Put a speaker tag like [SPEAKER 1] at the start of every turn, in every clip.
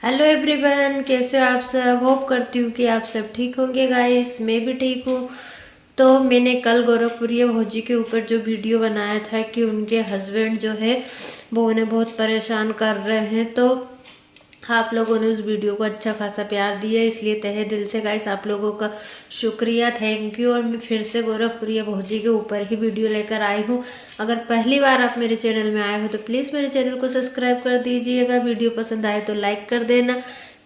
[SPEAKER 1] Hello everyone, कैसे हो आप सब। होप करती हूँ कि आप सब ठीक होंगे गाइस। मैं भी ठीक हूँ। तो मैंने कल गोरखपुरी भौजी के ऊपर जो वीडियो बनाया था कि उनके हस्बैंड जो है वो उन्हें बहुत परेशान कर रहे हैं, तो आप लोगों ने उस वीडियो को अच्छा खासा प्यार दिया, इसलिए तहे दिल से गाइस आप लोगों का शुक्रिया, थैंक यू। और मैं फिर से गोरखपुरी भौजी के ऊपर ही वीडियो लेकर आई हूँ। अगर पहली बार आप मेरे चैनल में आए हो तो प्लीज़ मेरे चैनल को सब्सक्राइब कर दीजिएगा। वीडियो पसंद आए तो लाइक कर देना,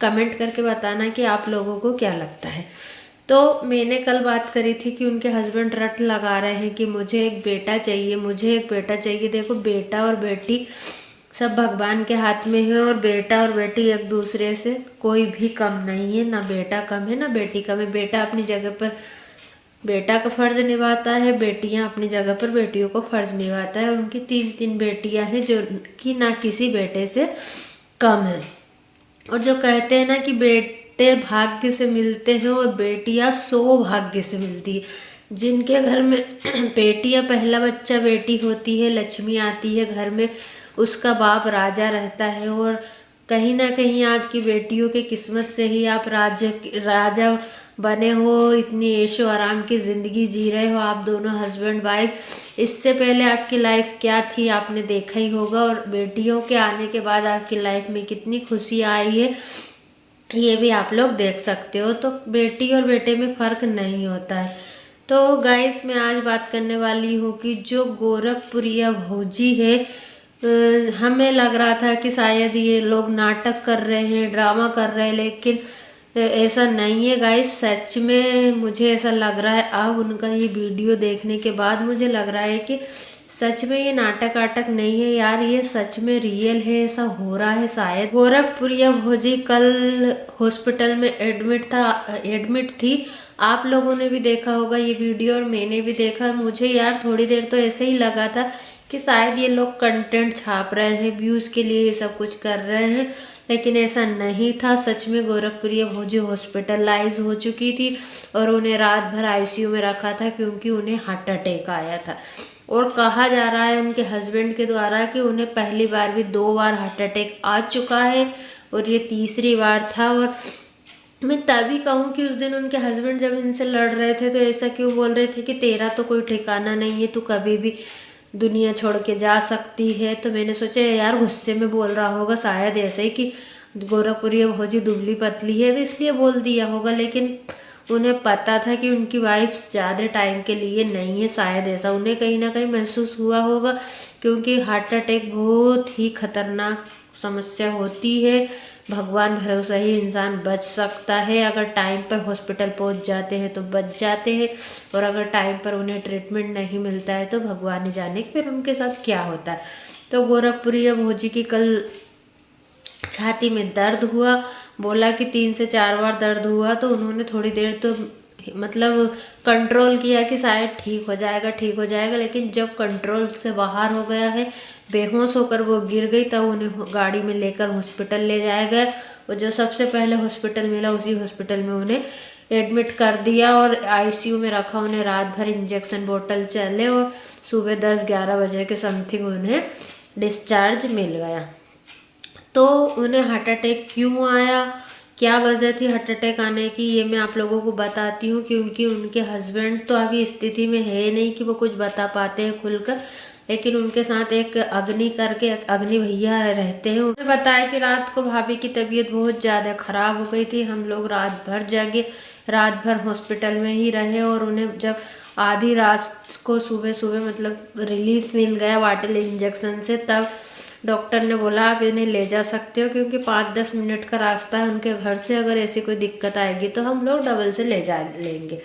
[SPEAKER 1] कमेंट करके बताना कि आप लोगों को क्या लगता है। तो मैंने कल बात करी थी कि उनके हस्बैंड रट लगा रहे हैं कि मुझे एक बेटा चाहिए, मुझे एक बेटा चाहिए। देखो, बेटा और बेटी सब भगवान के हाथ में है, और बेटा और बेटी एक दूसरे से कोई भी कम नहीं है। ना बेटा कम है ना बेटी कम है। बेटा अपनी जगह पर बेटा का फर्ज निभाता है, बेटियां अपनी जगह पर बेटियों को फर्ज निभाता है। उनकी तीन तीन बेटियां हैं जो कि ना किसी बेटे से कम है। और जो कहते हैं ना कि बेटे भाग्य से मिलते हैं और बेटियां सौभाग्य से मिलती है। जिनके घर में बेटियां, पहला बच्चा बेटी होती है, लक्ष्मी आती है घर में, उसका बाप राजा रहता है। और कहीं ना कहीं आपकी बेटियों के किस्मत से ही आप राजा बने हो, इतनी ऐशो आराम की ज़िंदगी जी रहे हो आप दोनों हस्बैंड वाइफ। इससे पहले आपकी लाइफ क्या थी आपने देखा ही होगा, और बेटियों के आने के बाद आपकी लाइफ में कितनी खुशियाँ आई है ये भी आप लोग देख सकते हो। तो बेटी और बेटे में फ़र्क नहीं होता है। तो गाइस, मैं आज बात करने वाली हूँ कि जो गोरखपुरिया भौजी है, हमें लग रहा था कि शायद ये लोग नाटक कर रहे हैं, ड्रामा कर रहे हैं, लेकिन ऐसा नहीं है गाइस। सच में मुझे ऐसा लग रहा है, अब उनका ये वीडियो देखने के बाद मुझे लग रहा है कि सच में ये नाटक आटक नहीं है यार, ये सच में रियल है, ऐसा हो रहा है शायद। गोरखपुरिया भौजी कल हॉस्पिटल में एडमिट थी। आप लोगों ने भी देखा होगा ये वीडियो, और मैंने भी देखा। मुझे यार थोड़ी देर तो ऐसे ही लगा था कि शायद ये लोग कंटेंट छाप रहे हैं, व्यूज़ के लिए ये सब कुछ कर रहे हैं, लेकिन ऐसा नहीं था। सच में गोरखपुरिया भौजी हॉस्पिटलाइज हो चुकी थी और उन्हें रात भर आईसीयू में रखा था क्योंकि उन्हें हार्ट अटैक आया था। और कहा जा रहा है उनके हस्बैंड के द्वारा कि उन्हें पहली बार भी 2 बार हार्ट अटैक आ चुका है और ये तीसरी बार था। और मैं तभी कहूँ कि उस दिन उनके हस्बैंड जब इनसे लड़ रहे थे तो ऐसा क्यों बोल रहे थे कि तेरा तो कोई ठिकाना नहीं है, तू कभी भी दुनिया छोड़ के जा सकती है। तो मैंने सोचा यार गुस्से में बोल रहा होगा शायद, ऐसे ही कि गोरखपुरी भौजी दुबली पतली है तो इसलिए बोल दिया होगा। लेकिन उन्हें पता था कि उनकी वाइफ ज़्यादा टाइम के लिए नहीं है, शायद ऐसा उन्हें कहीं ना कहीं महसूस हुआ होगा, क्योंकि हार्ट अटैक बहुत ही खतरनाक समस्या होती है। भगवान भरोसा ही इंसान बच सकता है, अगर टाइम पर हॉस्पिटल पहुंच जाते हैं तो बच जाते हैं, और अगर टाइम पर उन्हें ट्रीटमेंट नहीं मिलता है तो भगवान ही जाने कि फिर उनके साथ क्या होता है। तो गोरखपुरी भौजी की कल छाती में दर्द हुआ, बोला कि 3 से 4 बार दर्द हुआ। तो उन्होंने थोड़ी देर तो मतलब कंट्रोल किया कि शायद ठीक हो जाएगा, ठीक हो जाएगा, लेकिन जब कंट्रोल से बाहर हो गया है, बेहोश होकर वो गिर गई, तब उन्हें गाड़ी में लेकर हॉस्पिटल ले जाया गया। और जो सबसे पहले हॉस्पिटल मिला उसी हॉस्पिटल में उन्हें एडमिट कर दिया और आईसीयू में रखा। उन्हें रात भर इंजेक्शन बोतल चले और सुबह 10-11 बजे के समथिंग उन्हें डिस्चार्ज मिल गया। तो उन्हें हार्ट अटैक क्यों आया, क्या वजह थी हार्ट अटैक आने की, ये मैं आप लोगों को बताती हूँ। क्योंकि उनके हस्बैंड तो अभी स्थिति में है नहीं कि वो कुछ बता पाते हैं खुलकर, लेकिन उनके साथ एक अग्नि करके अग्नि भैया रहते हैं। उन्होंने बताया कि रात को भाभी की तबीयत बहुत ज़्यादा ख़राब हो गई थी, हम लोग रात भर जागे, रात भर हॉस्पिटल में ही रहे, और उन्हें जब आधी रात को सुबह सुबह मतलब रिलीफ मिल गया वाटल इंजेक्शन से, तब डॉक्टर ने बोला आप इन्हें ले जा सकते हो, क्योंकि 5-10 मिनट का रास्ता है उनके घर से, अगर ऐसी कोई दिक्कत आएगी तो हम लोग डबल से ले जा लेंगे।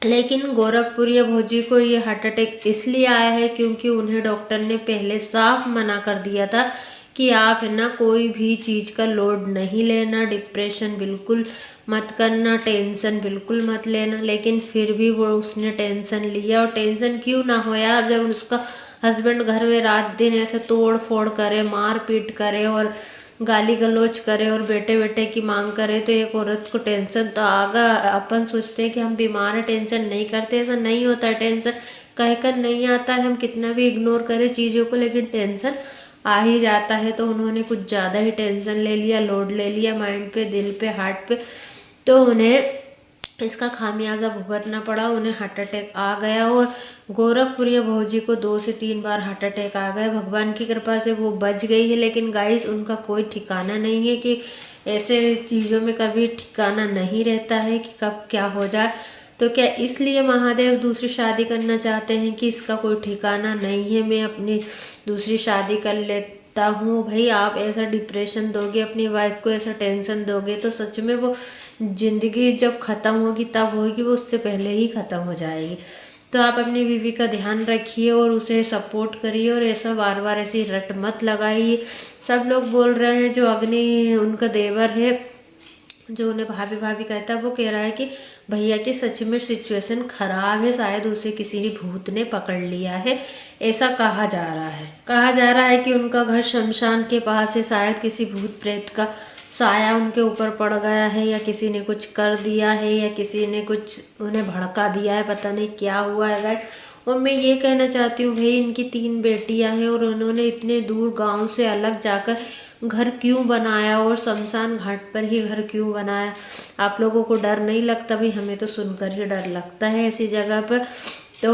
[SPEAKER 1] लेकिन गोरखपुरी भौजी को ये हार्ट अटैक इसलिए आया है क्योंकि उन्हें डॉक्टर ने पहले साफ मना कर दिया था कि आप है ना कोई भी चीज़ का लोड नहीं लेना, डिप्रेशन बिल्कुल मत करना, टेंशन बिल्कुल मत लेना। लेकिन फिर भी वो उसने टेंशन लिया, और टेंशन क्यों ना हो यार, जब उसका हस्बैंड घर में रात दिन ऐसे तोड़ फोड़ करे, मार पीट करे और गाली गलौज करे और बेटे बेटे की मांग करे, तो एक औरत को टेंशन तो आगा। अपन सोचते हैं कि हम बीमार हैं, टेंशन नहीं करते, ऐसा नहीं होता है। टेंशन कहकर नहीं आता है, हम कितना भी इग्नोर करें चीज़ों को, लेकिन टेंशन आ ही जाता है, तो उन्होंने कुछ ज़्यादा ही टेंशन ले लिया, लोड ले लिया माइंड पे, दिल पे, हार्ट पे, तो उन्हें इसका खामियाजा भुगतना पड़ा। उन्हें हार्ट अटैक आ गया और गोरखपुरी भौजी को 2 से 3 बार हार्ट अटैक आ गए। भगवान की कृपा से वो बच गई है, लेकिन गाइस उनका कोई ठिकाना नहीं है कि ऐसे चीज़ों में कभी ठिकाना नहीं रहता है कि कब क्या हो जाए। तो क्या इसलिए महादेव दूसरी शादी करना चाहते हैं कि इसका कोई ठिकाना नहीं है, मैं अपनी दूसरी शादी कर लेता हूँ? भाई आप ऐसा डिप्रेशन दोगे अपनी वाइफ को, ऐसा टेंशन दोगे तो सच में वो जिंदगी जब ख़त्म होगी तब होगी, वो उससे पहले ही ख़त्म हो जाएगी। तो आप अपनी बीवी का ध्यान रखिए और उसे सपोर्ट करिए और ऐसा बार बार ऐसी रट मत लगाइए। सब लोग बोल रहे हैं, जो अग्नि उनका देवर है जो उन्हें भाभी भाभी कहता है, वो कह रहा है कि भैया की सच में सिचुएशन खराब है, शायद उसे किसी ही भूत ने पकड़ लिया है, ऐसा कहा जा रहा है। कहा जा रहा है कि उनका घर शमशान के पास है, शायद किसी भूत प्रेत का साया उनके ऊपर पड़ गया है, या किसी ने कुछ कर दिया है, या किसी ने कुछ उन्हें भड़का दिया है, पता नहीं क्या हुआ है गाइस। और मैं ये कहना चाहती हूँ भाई, इनकी 3 बेटियां हैं और उन्होंने इतने दूर गांव से अलग जाकर घर क्यों बनाया और शमशान घाट पर ही घर क्यों बनाया? आप लोगों को डर नहीं लगता? भाई हमें तो सुनकर ही डर लगता है ऐसी जगह पर। तो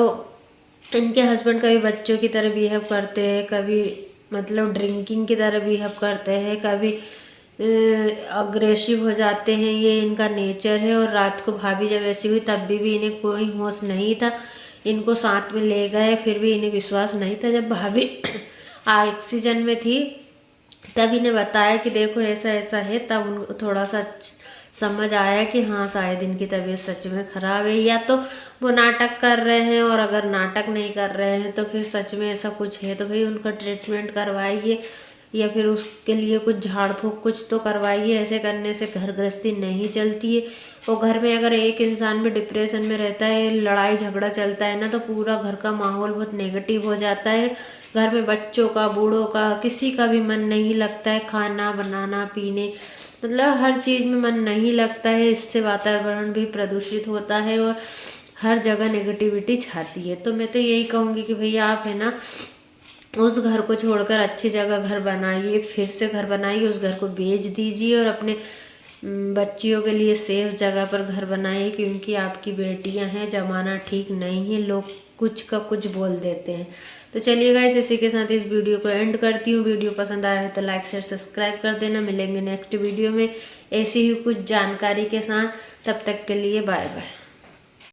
[SPEAKER 1] इनके हस्बैंड कभी बच्चों की तरह बिहेव करते हैं, कभी मतलब ड्रिंकिंग की तरह बिहेव करते हैं, कभी अग्रेसिव हो जाते हैं, ये इनका नेचर है। और रात को भाभी जब ऐसी हुई तब भी इन्हें कोई होश नहीं था, इनको साथ में ले गए, फिर भी इन्हें विश्वास नहीं था। जब भाभी ऑक्सीजन में थी तब इन्हें बताया कि देखो ऐसा ऐसा है, तब उनको थोड़ा सा समझ आया कि हाँ शायद इनकी तबीयत सच में ख़राब है, या तो वो नाटक कर रहे हैं, और अगर नाटक नहीं कर रहे हैं तो फिर सच में ऐसा कुछ है। तो भाई उनका ट्रीटमेंट करवाइए, या फिर उसके लिए कुछ झाड़ फूँक कुछ तो करवाइए। ऐसे करने से घर गृहस्थी नहीं चलती है। और घर में अगर एक इंसान भी डिप्रेशन में रहता है, लड़ाई झगड़ा चलता है ना, तो पूरा घर का माहौल बहुत नेगेटिव हो जाता है। घर में बच्चों का, बूढ़ों का, किसी का भी मन नहीं लगता है, खाना बनाना पीने, मतलब हर चीज़ में मन नहीं लगता है। इससे वातावरण भी प्रदूषित होता है और हर जगह नेगेटिविटी छाती है। तो मैं तो यही कहूँगी कि भैया आप है ना उस घर को छोड़कर अच्छी जगह घर बनाइए, फिर से घर बनाइए, उस घर को बेच दीजिए और अपने बच्चियों के लिए सेफ जगह पर घर बनाइए, क्योंकि आपकी बेटियां हैं, ज़माना ठीक नहीं है, लोग कुछ का कुछ बोल देते हैं। तो चलिए गाइस, इसी के साथ इस वीडियो को एंड करती हूँ। वीडियो पसंद आया है तो लाइक शेयर सब्सक्राइब कर देना। मिलेंगे नेक्स्ट वीडियो में ऐसी ही कुछ जानकारी के साथ, तब तक के लिए बाय बाय।